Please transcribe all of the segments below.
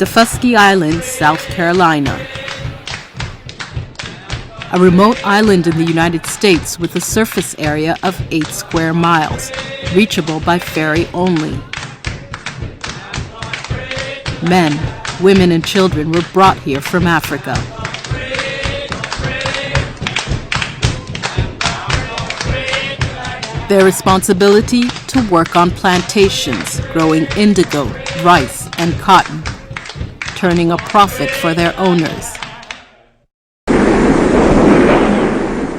Dufusky Island, South Carolina. A remote island in the United States with a surface area of 8 square miles, reachable by ferry only. Men, women, and children were brought here from Africa. Their responsibility to work on plantations, growing indigo, rice, and cotton, turning a profit for their owners.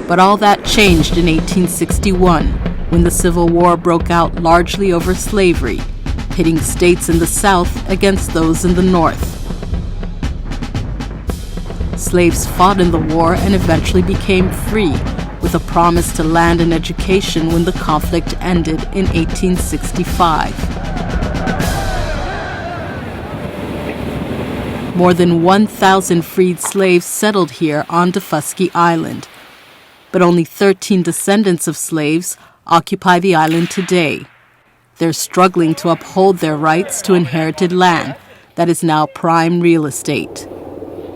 But all that changed in 1861, when the Civil War broke out largely over slavery, pitting states in the South against those in the North. Slaves fought in the war and eventually became free, with a promise to land and education when the conflict ended in 1865. More than 1,000 freed slaves settled here on Dufusky Island, but only 13 descendants of slaves occupy the island today. They're struggling to uphold their rights to inherited land that is now prime real estate.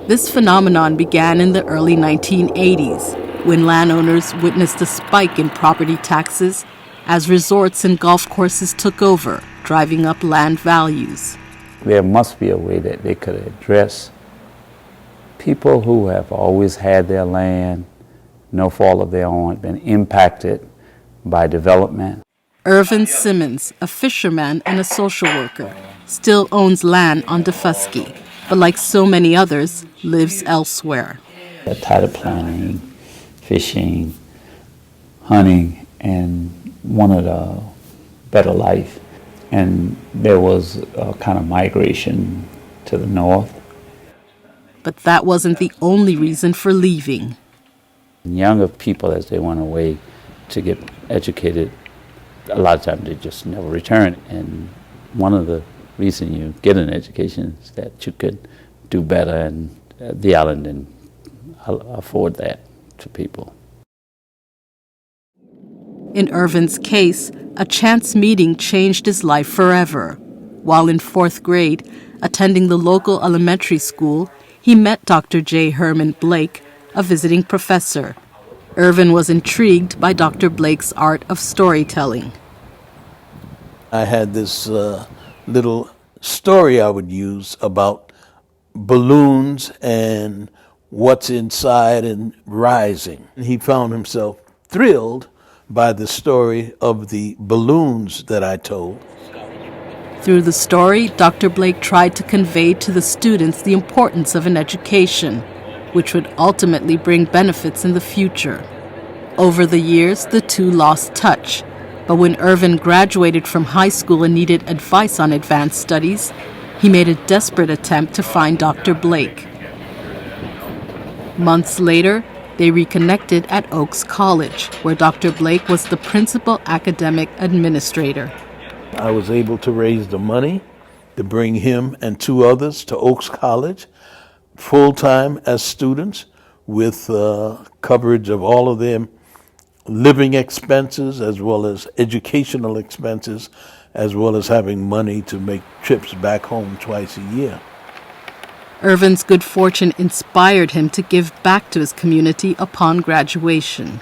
This phenomenon began in the early 1980s, when landowners witnessed a spike in property taxes as resorts and golf courses took over, driving up land values. There must be a way that they could address people who have always had their land, no fault of their own, been impacted by development. Irvin Simmons, a fisherman and a social worker, still owns land on Dufusky, but like so many others, lives elsewhere. Title planning, fishing, hunting, and wanted a better life. And there was a kind of migration to the north. But that wasn't the only reason for leaving. Younger people, as they went away to get educated, a lot of times they just never return. And one of the reasons you get an education is that you could do better, and the island didn't afford that to people. In Irvin's case, a chance meeting changed his life forever. While in 4th grade, attending the local elementary school, he met Dr. J. Herman Blake, a visiting professor. Irvin was intrigued by Dr. Blake's art of storytelling. I had this little story I would use about balloons and what's inside and rising. He found himself thrilled by the story of the balloons that I told. Through the story, Dr. Blake tried to convey to the students the importance of an education, which would ultimately bring benefits in the future. Over the years, the two lost touch, but when Irvin graduated from high school and needed advice on advanced studies, he made a desperate attempt to find Dr. Blake. Months later, they reconnected at Oaks College, where Dr. Blake was the principal academic administrator. I was able to raise the money to bring him and 2 others to Oaks College, full-time as students, with coverage of all of their living expenses as well as educational expenses, as well as having money to make trips back home twice a year. Irvin's good fortune inspired him to give back to his community upon graduation.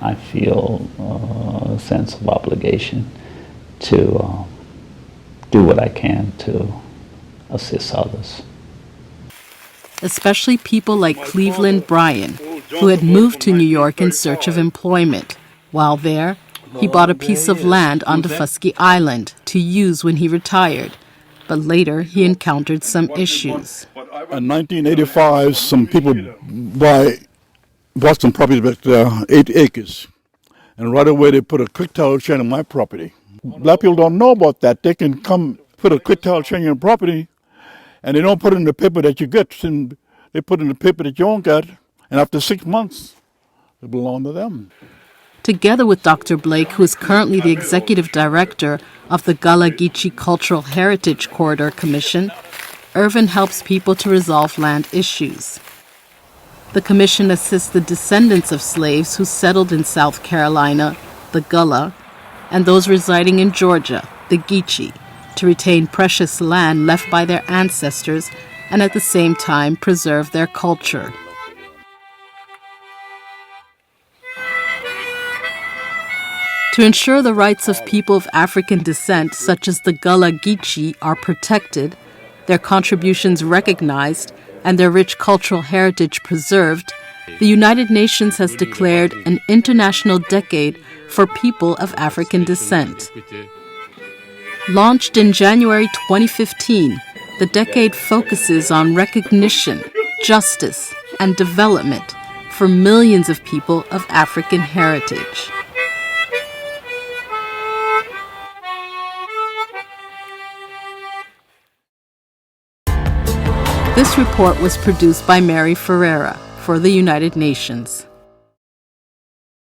I feel a sense of obligation to do what I can to assist others. Especially people like Cleveland Bryan, who had moved to New York in search of employment. While there, he bought a piece of land on Dufusky Island to use when he retired, but later he encountered some issues. In 1985, some people bought some property about 8 acres, and right away they put a quick title chain on my property. Black people don't know about that. They can come put a quick title chain on your property, and they don't put it in the paper that you get, and they put it in the paper that you don't get, and after 6 months, it belongs to them. Together with Dr. Blake, who is currently the executive director of the Gullah Geechee Cultural Heritage Corridor Commission, Irvin helps people to resolve land issues. The commission assists the descendants of slaves who settled in South Carolina, the Gullah, and those residing in Georgia, the Geechee, to retain precious land left by their ancestors and at the same time preserve their culture. To ensure the rights of people of African descent, such as the Gullah Geechee, are protected, their contributions recognized, and their rich cultural heritage preserved, the United Nations has declared an International Decade for People of African Descent. Launched in January 2015, the decade focuses on recognition, justice, and development for millions of people of African heritage. This report was produced by Mary Ferreira for the United Nations.